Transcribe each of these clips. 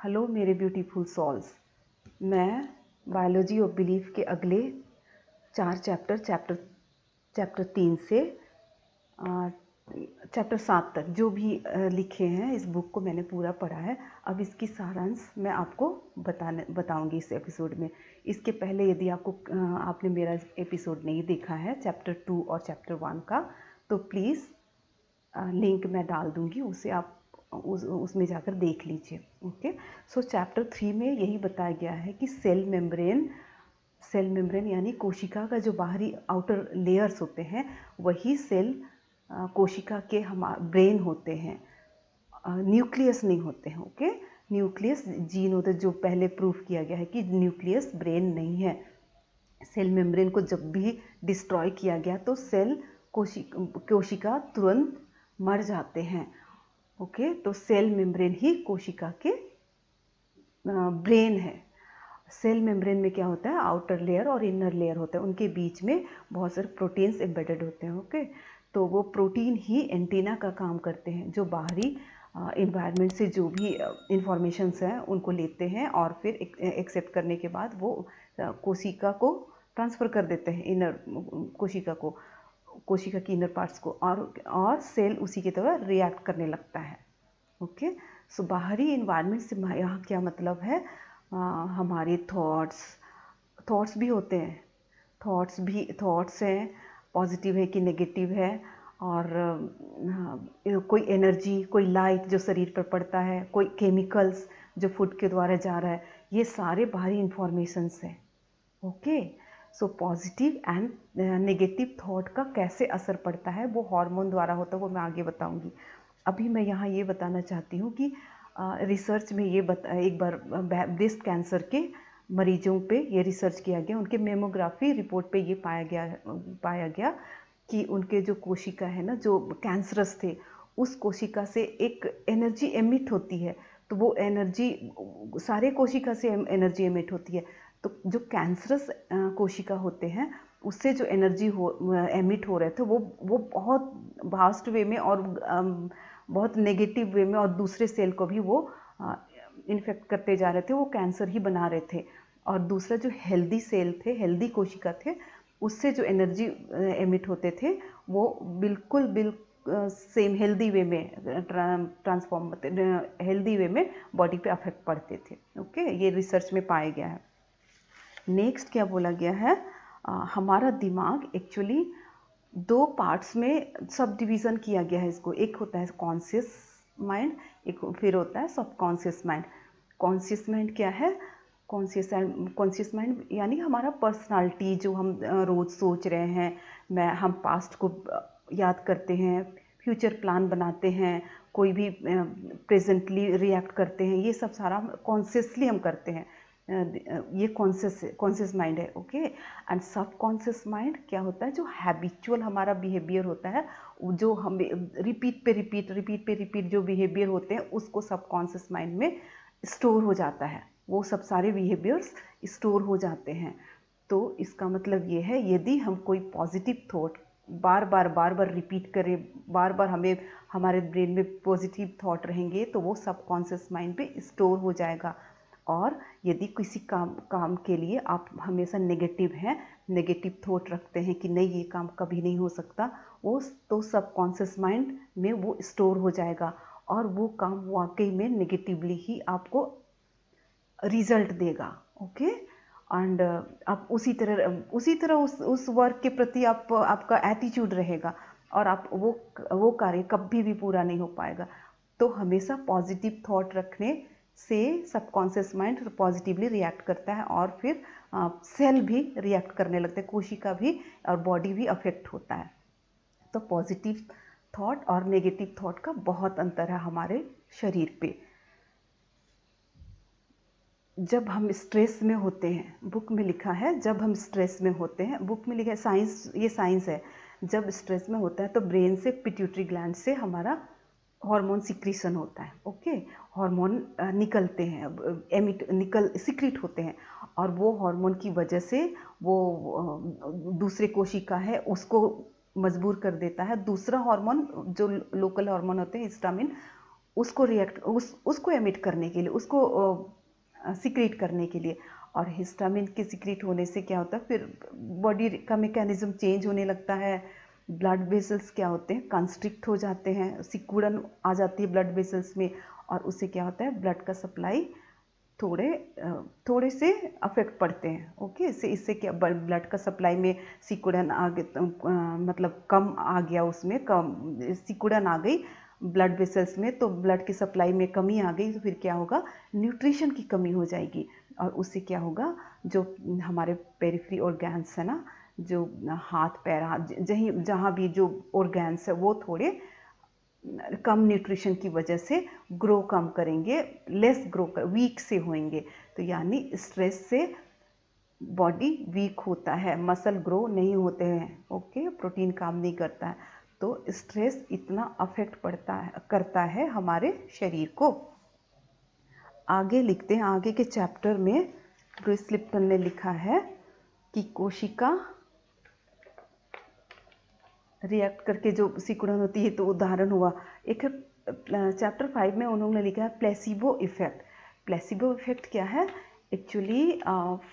Hello मेरे beautiful souls. मैं biology of belief के अगले 4 चैप्टर 3 से चैप्टर 7 तक जो भी लिखे हैं, इस बुक को मैंने पूरा पढ़ा है। अब इसकी सारांश मैं आपको बताऊंगी इस एपिसोड में। इसके पहले यदि आपने मेरा एपिसोड नहीं देखा है चैप्टर 2 और चैप्टर 1 का, तो प्लीज़ लिंक मैं डाल दूंगी, उसे आप उसमें जाकर देख लीजिए। ओके, सो चैप्टर 3 में यही बताया गया है कि सेल मेम्ब्रेन यानी कोशिका का जो बाहरी आउटर लेयर्स होते हैं, वही सेल कोशिका के हम ब्रेन होते हैं, न्यूक्लियस नहीं होते हैं। ओके, न्यूक्लियस जीन होता है, जो पहले प्रूफ किया गया है कि न्यूक्लियस ब्रेन नहीं है। सेल मेम्ब्रेन को जब भी डिस्ट्रॉय किया गया तो सेल कोशिका तुरंत मर जाते हैं। ओके, तो सेल मेम्ब्रेन ही कोशिका के ब्रेन है। सेल मेम्ब्रेन में क्या होता है, आउटर लेयर और इनर लेयर होता है, उनके बीच में बहुत सारे प्रोटीन्स एम्बेडेड होते हैं। ओके, तो वो प्रोटीन ही एंटीना का काम करते हैं, जो बाहरी इन्वायरमेंट से जो भी इंफॉर्मेशंस हैं उनको लेते हैं और फिर एक्सेप्ट करने के बाद वो कोशिका को ट्रांसफ़र कर देते हैं, कोशिका की इनर पार्ट्स को, और सेल उसी की तरह रिएक्ट करने लगता है। ओके, सो बाहरी इन्वायरमेंट से यहाँ क्या मतलब है, हमारे थॉट्स भी होते हैं। थॉट्स हैं, पॉजिटिव है कि नेगेटिव है, और कोई एनर्जी, कोई लाइट जो शरीर पर पड़ता है, कोई केमिकल्स जो फूड के द्वारा जा रहा है, ये सारे बाहरी इंफॉर्मेशंस हैं। Okay, so positive and negative thought का कैसे असर पड़ता है, वो हार्मोन द्वारा होता है, वो मैं आगे बताऊंगी। अभी मैं यहाँ ये बताना चाहती हूँ कि रिसर्च में एक बार ब्रेस्ट कैंसर के मरीजों पे ये रिसर्च किया गया। उनके मेमोग्राफी रिपोर्ट पे ये पाया गया कि उनके जो कोशिका है ना, जो कैंसरस थे, उस कोशिका से एक एनर्जी एमिट होती है। तो वो एनर्जी सारे कोशिका से एनर्जी एमिट होती है। तो जो कैंसरस कोशिका होते हैं, उससे जो एनर्जी एमिट हो रहे थे, वो बहुत वास्ट वे में और बहुत नेगेटिव वे में, और दूसरे सेल को भी वो इन्फेक्ट करते जा रहे थे, वो कैंसर ही बना रहे थे। और दूसरा जो हेल्दी सेल थे, हेल्दी कोशिका थे, उससे जो एनर्जी एमिट होते थे, वो बिल्कुल सेम हेल्दी वे में ट्रांसफॉर्म होते, हेल्दी वे में बॉडी पे अफेक्ट पड़ते थे। ओके, ये रिसर्च में पाया गया है। नेक्स्ट क्या बोला गया है, हमारा दिमाग एक्चुअली 2 पार्ट्स में सब डिवीज़न किया गया है इसको। एक होता है कॉन्शियस माइंड, एक फिर होता है सबकॉन्शियस माइंड। कॉन्शियस माइंड क्या है, कॉन्शियस माइंड यानी हमारा पर्सनालिटी, जो हम रोज़ सोच रहे हैं, हम पास्ट को याद करते हैं, फ्यूचर प्लान बनाते हैं, कोई भी प्रेजेंटली रिएक्ट करते हैं, ये सब सारा कॉन्शियसली हम करते हैं। ये कॉन्शियस माइंड है। ओके, एंड सब कॉन्शियस माइंड क्या होता है, जो हैबिचुअल हमारा बिहेवियर होता है, जो हम रिपीट पे रिपीट जो बिहेवियर होते हैं, उसको सब कॉन्शियस माइंड में स्टोर हो जाता है। वो सब सारे बिहेवियर्स स्टोर हो जाते हैं। तो इसका मतलब ये है, यदि हम कोई पॉजिटिव थॉट बार बार रिपीट करें, बार बार हमारे ब्रेन में पॉजिटिव थॉट रहेंगे, तो वो सब कॉन्शियस माइंड पे स्टोर हो जाएगा। और यदि किसी काम के लिए आप हमेशा नेगेटिव थॉट रखते हैं कि नहीं, ये काम कभी नहीं हो सकता, वो तो सबकॉन्शियस माइंड में वो स्टोर हो जाएगा, और वो काम वाकई में नेगेटिवली ही आपको रिजल्ट देगा। ओके, एंड आप उसी तरह उस वर्क के प्रति आपका एटीट्यूड रहेगा, और आप वो कार्य कभी भी पूरा नहीं हो पाएगा। तो हमेशा पॉजिटिव थॉट रखने से सबकॉन्शियस माइंड पॉजिटिवली रिएक्ट करता है, और फिर सेल भी रिएक्ट करने लगते हैं, कोशिका भी और बॉडी भी अफेक्ट होता है। तो पॉजिटिव थॉट और नेगेटिव थॉट का बहुत अंतर है हमारे शरीर पे। जब हम स्ट्रेस में होते हैं, बुक में लिखा है, जब हम स्ट्रेस में होते हैं, बुक में लिखा है, साइंस, ये साइंस है, जब स्ट्रेस में होता है तो ब्रेन से, पिट्यूटरी ग्लैंड से हमारा हार्मोन सिक्रीशन होता है। ओके, हार्मोन निकलते हैं, सिक्रीट होते हैं, और वो हार्मोन की वजह से वो दूसरे कोशिका है उसको मजबूर कर देता है। दूसरा हार्मोन, जो लोकल हार्मोन होते हैं, हिस्टामिन, उसको उसको एमिट करने के लिए, उसको सिक्रीट करने के लिए। और हिस्टामिन के सिक्रीट होने से क्या होता है, फिर बॉडी का मैकेनिज्म चेंज होने लगता है। ब्लड वेसल्स क्या होते हैं, कंस्ट्रिक्ट हो जाते हैं, सिकुड़न आ जाती है ब्लड वेसल्स में, और उससे क्या होता है, ब्लड का सप्लाई थोड़े से अफेक्ट पड़ते हैं। ओके, इससे क्या, ब्लड का सप्लाई में सिकुड़न आ गई, मतलब कम आ गया, उसमें कम सिकुड़न आ गई ब्लड वेसल्स में, तो ब्लड की सप्लाई में कमी आ गई, तो फिर क्या होगा, न्यूट्रिशन की कमी हो जाएगी। और उससे क्या होगा, जो हमारे पेरिफेरी ऑर्गन्स है ना, जो हाथ पैर, जहाँ भी जो ऑर्गन्स है वो थोड़े कम न्यूट्रिशन की वजह से ग्रो कम करेंगे, लेस ग्रो वीक से होंगे। तो यानी स्ट्रेस से बॉडी वीक होता है, मसल ग्रो नहीं होते हैं। ओके, प्रोटीन काम नहीं करता है, तो स्ट्रेस इतना अफेक्ट करता है हमारे शरीर को। आगे लिखते हैं, आगे के चैप्टर में ब्रूस लिप्टन ने लिखा है कि कोशिका रिएक्ट करके जो सिकुड़न होती है, तो उदाहरण हुआ एक चैप्टर 5 में उन्होंने लिखा है प्लेसिबो इफेक्ट। प्लेसिबो इफेक्ट क्या है, एक्चुअली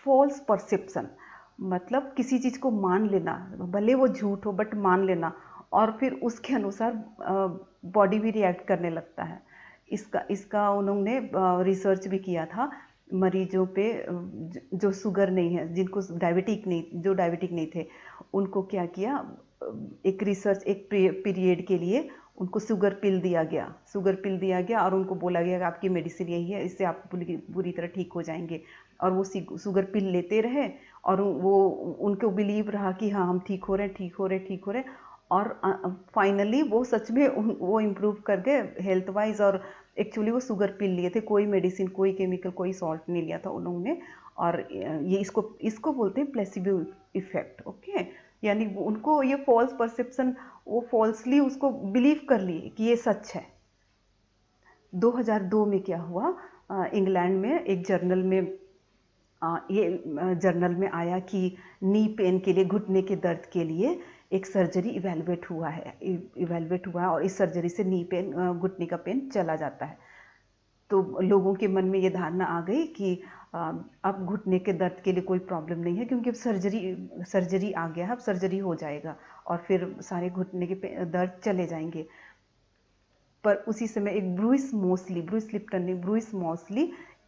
फॉल्स परसेप्शन, मतलब किसी चीज़ को मान लेना, भले वो झूठ हो बट मान लेना, और फिर उसके अनुसार बॉडी भी रिएक्ट करने लगता है। इसका उन्होंने रिसर्च भी किया था मरीजों पे जो शुगर नहीं है, जिनको डायबिटिक नहीं थे, उनको क्या किया, एक रिसर्च, एक पीरियड के लिए उनको शुगर पिल दिया गया और उनको बोला गया कि आपकी मेडिसिन यही है, इससे आप पूरी तरह ठीक हो जाएंगे। और वो शुगर पिल लेते रहे, और वो उनको बिलीव रहा कि हाँ हम ठीक हो रहे, और फाइनली वो सच में वो इम्प्रूव कर गए हेल्थ वाइज। और एक्चुअली वो शुगर पिल लिए थे, कोई मेडिसिन, कोई केमिकल, कोई सॉल्ट नहीं लिया था उन्होंने। और ये इसको बोलते हैं प्लेसिबो इफेक्ट। ओके, यानी उनको ये फॉल्स परसेप्शन, वो फॉल्सली उसको बिलीव कर लिए कि ये सच है। 2002 में क्या हुआ, इंग्लैंड में एक जर्नल में आया कि नी पेन के लिए, घुटने के दर्द के लिए एक सर्जरी इवेलुएट हुआ है, और इस सर्जरी से नी पेन, घुटने का पेन चला जाता है। तो लोगों के मन में ये धारणा आ गई कि अब घुटने के दर्द के लिए कोई प्रॉब्लम नहीं है, क्योंकि अब सर्जरी आ गया है, अब सर्जरी हो जाएगा और फिर सारे घुटने के दर्द चले जाएंगे। पर उसी समय एक ब्रूस मॉसली,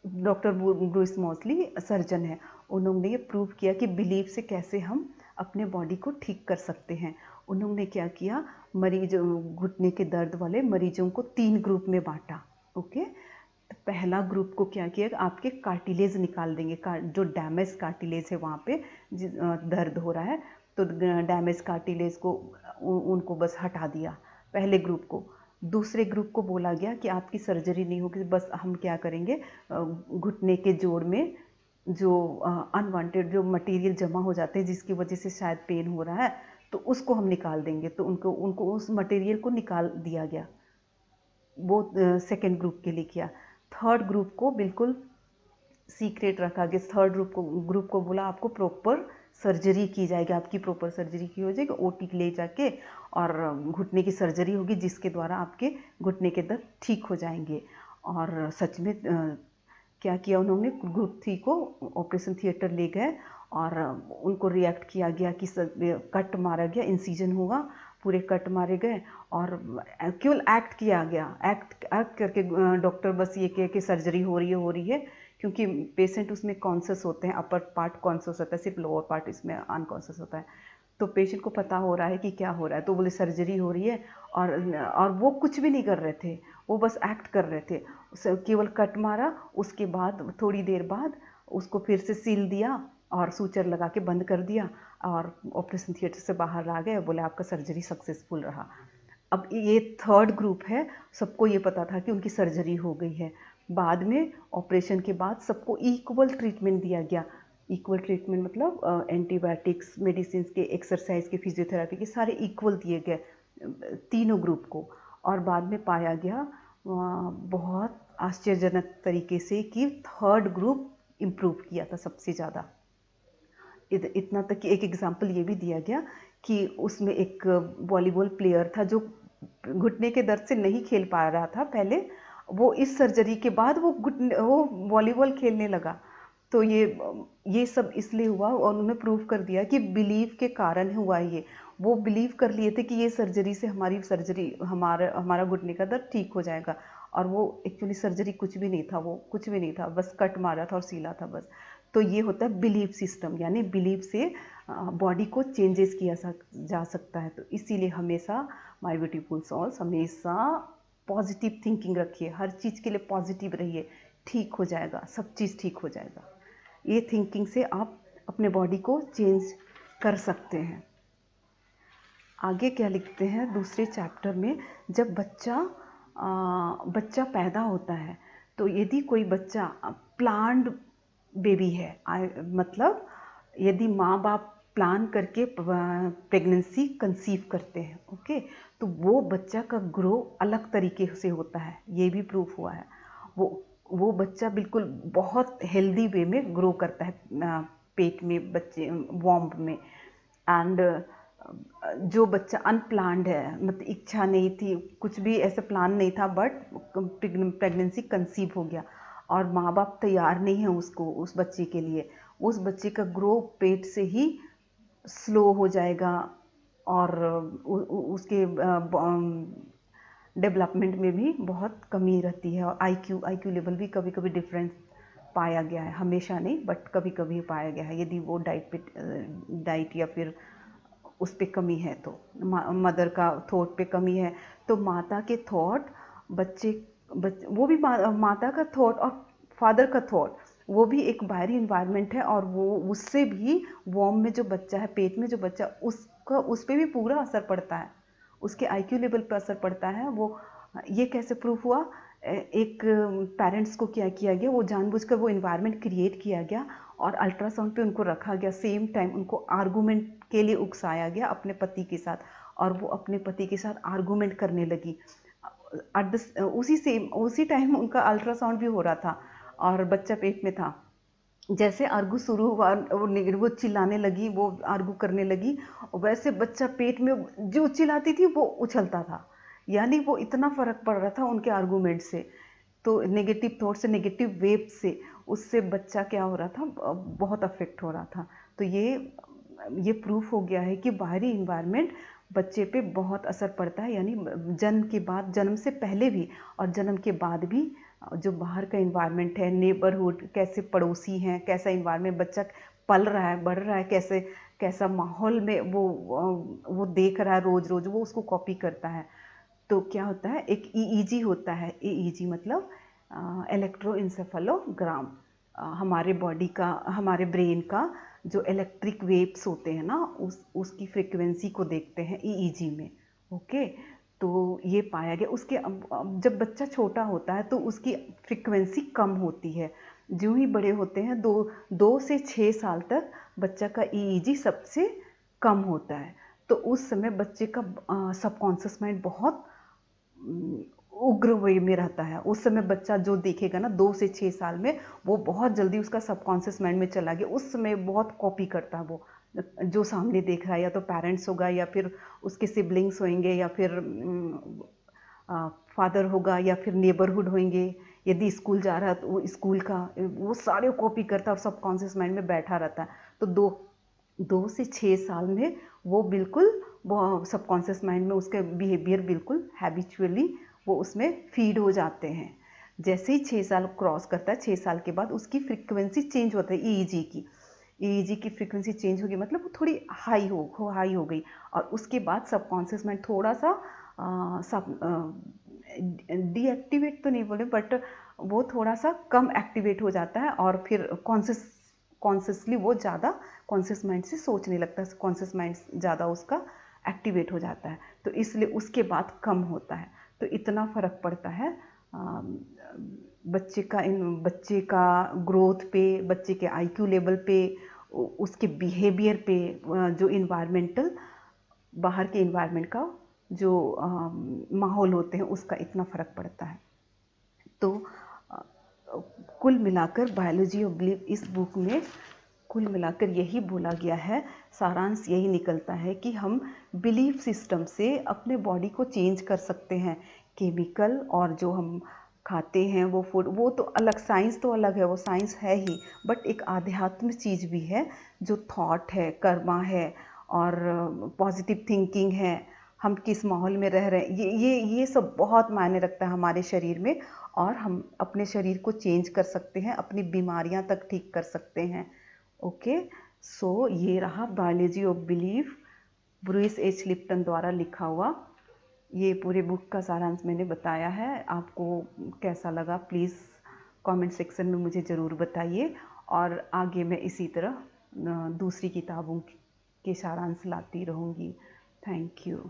डॉक्टर ब्रूस मॉसली सर्जन है, उन्होंने ये प्रूव किया कि बिलीफ से कैसे हम अपने बॉडी को ठीक कर सकते हैं। उन्होंने क्या किया, घुटने के दर्द वाले मरीजों को 3 ग्रुप में बांटा। ओके, पहला ग्रुप को क्या किया, आपके कार्टिलेज निकाल देंगे, जो डैमेज कार्टिलेज है वहाँ पे दर्द हो रहा है, तो डैमेज कार्टिलेज को उनको बस हटा दिया, पहले ग्रुप को। दूसरे ग्रुप को बोला गया कि आपकी सर्जरी नहीं होगी, बस हम क्या करेंगे, घुटने के जोड़ में जो अनवांटेड जो मटेरियल जमा हो जाते हैं, जिसकी वजह से शायद पेन हो रहा है, तो उसको हम निकाल देंगे। तो उनको उस मटेरियल को निकाल दिया गया। वो सेकेंड ग्रुप के लिए किया। थर्ड ग्रुप को बिल्कुल सीक्रेट रखा गया। थर्ड ग्रुप को बोला आपको प्रॉपर सर्जरी की जाएगी, आपकी प्रॉपर सर्जरी की हो जाएगी, ओटी ले जाके, और घुटने की सर्जरी होगी, जिसके द्वारा आपके घुटने के दर्द ठीक हो जाएंगे। और सच में क्या किया उन्होंने, ग्रुप 3 को ऑपरेशन थिएटर ले गए और उनको रिएक्ट किया गया कि कट मारा गया, इंसिजन हुआ, पूरे कट मारे गए और केवल एक्ट किया गया। एक्ट करके डॉक्टर बस ये कहे कि सर्जरी हो रही है, क्योंकि पेशेंट उसमें कॉन्शियस होते हैं, अपर पार्ट कॉन्शियस होता है, सिर्फ लोअर पार्ट इसमें अनकॉन्शियस होता है। तो पेशेंट को पता हो रहा है कि क्या हो रहा है, तो बोले सर्जरी हो रही है, और वो कुछ भी नहीं कर रहे थे, वो बस एक्ट कर रहे थे। केवल कट मारा, उसके बाद थोड़ी देर बाद उसको फिर से सील दिया और सूचर लगा के बंद कर दिया, और ऑपरेशन थिएटर से बाहर आ गए, बोले आपका सर्जरी सक्सेसफुल रहा। अब ये थर्ड ग्रुप है, सबको ये पता था कि उनकी सर्जरी हो गई है। बाद में ऑपरेशन के बाद सबको इक्वल ट्रीटमेंट दिया गया। इक्वल ट्रीटमेंट मतलब एंटीबायोटिक्स, मेडिसिन के, एक्सरसाइज के, फिजियोथेरेपी के, सारे इक्वल दिए गए तीनों ग्रुप को। और बाद में पाया गया बहुत आश्चर्यजनक तरीके से कि थर्ड ग्रुप इम्प्रूव किया था सबसे ज़्यादा। इतना तक कि एक एग्जाम्पल ये भी दिया गया कि उसमें एक वॉलीबॉल प्लेयर था जो घुटने के दर्द से नहीं खेल पा रहा था पहले, वो इस सर्जरी के बाद वो वॉलीबॉल खेलने लगा। तो ये सब इसलिए हुआ और उन्होंने प्रूव कर दिया कि बिलीव के कारण हुआ ये। वो बिलीव कर लिए थे कि ये सर्जरी से हमारा घुटने का दर्द ठीक हो जाएगा, और वो एक्चुअली सर्जरी कुछ भी नहीं था, वो कुछ भी नहीं था, बस कट मारा था और सीला था बस। तो ये होता है बिलीव सिस्टम, यानी बिलीव से बॉडी को चेंजेस किया जा सकता है। तो इसीलिए हमेशा माय ब्यूटीफुल सोल्स हमेशा पॉजिटिव थिंकिंग रखिए, हर चीज़ के लिए पॉजिटिव रहिए, ठीक हो जाएगा, सब चीज़ ठीक हो जाएगा। ये थिंकिंग से आप अपने बॉडी को चेंज कर सकते हैं। आगे क्या लिखते हैं दूसरे चैप्टर में, जब बच्चा पैदा होता है, तो यदि कोई बच्चा प्लान्ड बेबी है, मतलब यदि माँ बाप प्लान करके प्रेगनेंसी कंसीव करते हैं, ओके, तो वो बच्चा का ग्रो अलग तरीके से होता है, ये भी प्रूफ हुआ है। वो बच्चा बिल्कुल बहुत हेल्दी वे में ग्रो करता है पेट में, बच्चे वॉम्ब में। एंड जो बच्चा अनप्लान्ड है, मतलब इच्छा नहीं थी, कुछ भी ऐसा प्लान नहीं था, बट प्रेगनेंसी कंसीव हो गया और माँ बाप तैयार नहीं है उस बच्चे के लिए, उस बच्चे का ग्रो पेट से ही स्लो हो जाएगा और उसके डेवलपमेंट में भी बहुत कमी रहती है, और आईक्यू लेवल भी कभी कभी डिफरेंस पाया गया है, हमेशा नहीं बट कभी कभी पाया गया है, यदि वो डाइट या फिर उस पे कमी है, तो मदर का थॉट पे कमी है, तो माता के थॉट वो भी माता का थॉट और फादर का थॉट, वो भी एक बाहरी इन्वायरमेंट है, और वो उससे भी वॉर्म में जो बच्चा है, पेट में जो बच्चा, उस पर भी पूरा असर पड़ता है, उसके आईक्यू लेवल पर असर पड़ता है। वो ये कैसे प्रूफ हुआ, एक पेरेंट्स को क्या किया गया, वो जानबूझकर वो इन्वायरमेंट क्रिएट किया गया और अल्ट्रासाउंड पे उनको रखा गया, सेम टाइम उनको आर्गूमेंट के लिए उकसाया गया अपने पति के साथ, और वो अपने पति के साथ आर्गूमेंट करने लगी। उसी टाइम उनका अल्ट्रासाउंड भी हो रहा था और बच्चा पेट में था। जैसे आर्गू शुरू हुआ, वो चिल्लाने लगी, वो आर्गू करने लगी, वैसे बच्चा पेट में जो चिल्लाती थी वो उछलता था, यानी वो इतना फर्क पड़ रहा था उनके आर्गूमेंट से। तो नेगेटिव थॉट से, नेगेटिव वेव से, उससे बच्चा क्या हो रहा था, बहुत अफेक्ट हो रहा था। तो ये प्रूफ हो गया है कि बाहरी इन्वायरमेंट बच्चे पे बहुत असर पड़ता है, यानी जन्म के बाद, जन्म से पहले भी और जन्म के बाद भी जो बाहर का इन्वायरमेंट है, नेबरहुड, कैसे पड़ोसी हैं, कैसा इन्वायरमेंट बच्चा पल रहा है, बढ़ रहा है, कैसा माहौल में वो देख रहा है रोज रोज, वो उसको कॉपी करता है। तो क्या होता है, एक ईईजी होता है, ईईजी मतलब इलेक्ट्रोइंसेफेलोग्राम, हमारे बॉडी का, हमारे ब्रेन का जो इलेक्ट्रिक वेव्स होते हैं ना, उसकी फ्रीक्वेंसी को देखते हैं ईईजी में, ओके। तो ये पाया गया, उसके अब जब बच्चा छोटा होता है तो उसकी फ्रीक्वेंसी कम होती है, जो ही बड़े होते हैं 2 से 6 साल तक बच्चा का ईईजी सबसे कम होता है। तो उस समय बच्चे का सबकॉन्शियस माइंड बहुत उग्र वे में रहता है। उस समय बच्चा जो देखेगा ना 2 से 6 साल में, वो बहुत जल्दी उसका सबकॉन्शियस माइंड में चला गया, उस समय बहुत कॉपी करता है वो जो सामने देख रहा है, या तो पेरेंट्स होगा या फिर उसके सिबलिंग्स होंगे या फिर फादर होगा या फिर नेबरहुड होंगे, यदि स्कूल जा रहा है तो वो स्कूल का वो सारे कॉपी करता है और सबकॉन्शियस माइंड में बैठा रहता है। तो 2 से 6 साल में वो बिल्कुल सबकॉन्शियस माइंड में उसके बिहेवियर बिल्कुल हैबिचुअली वो उसमें फीड हो जाते हैं। जैसे ही 6 साल क्रॉस करता है, 6 साल के बाद उसकी फ्रीक्वेंसी चेंज होता है, ईईजी की फ्रीक्वेंसी चेंज होगी, मतलब वो थोड़ी हाई हो गई, और उसके बाद सबकॉन्शियस माइंड थोड़ा सा डीएक्टिवेट तो नहीं बोले, बट वो थोड़ा सा कम एक्टिवेट हो जाता है, और फिर कॉन्शियसली वो ज़्यादा कॉन्शियस माइंड से सोचने लगता है, कॉन्शियस माइंड ज़्यादा उसका एक्टिवेट हो जाता है, तो इसलिए उसके बाद कम होता है। तो इतना फ़र्क पड़ता है बच्चे का ग्रोथ पे, बच्चे के आईक्यू लेवल पे, उसके बिहेवियर पे, जो इन्वायरमेंटल, बाहर के इन्वायरमेंट का जो माहौल होते हैं उसका इतना फ़र्क पड़ता है। तो कुल मिलाकर बायोलॉजी ऑफ बिलीफ इस बुक में कुल मिलाकर यही बोला गया है, सारांश यही निकलता है कि हम बिलीफ सिस्टम से अपने बॉडी को चेंज कर सकते हैं, केमिकल और जो हम खाते हैं वो फूड, वो तो अलग, साइंस तो अलग है, वो साइंस है ही, बट एक आध्यात्मिक चीज़ भी है जो थॉट है, कर्मा है और पॉजिटिव थिंकिंग है, हम किस माहौल में रह रहे हैं, ये सब बहुत मायने रखता है हमारे शरीर में। और हम अपने शरीर को चेंज कर सकते हैं, अपनी बीमारियां तक ठीक कर सकते हैं। ओके, सो ये रहा biology of belief, Bruce H Lipton द्वारा लिखा हुआ। ये पूरे बुक का सारांश मैंने बताया है। आपको कैसा लगा प्लीज़ कमेंट सेक्शन में मुझे ज़रूर बताइए, और आगे मैं इसी तरह दूसरी किताबों के सारांश लाती रहूँगी। Thank you.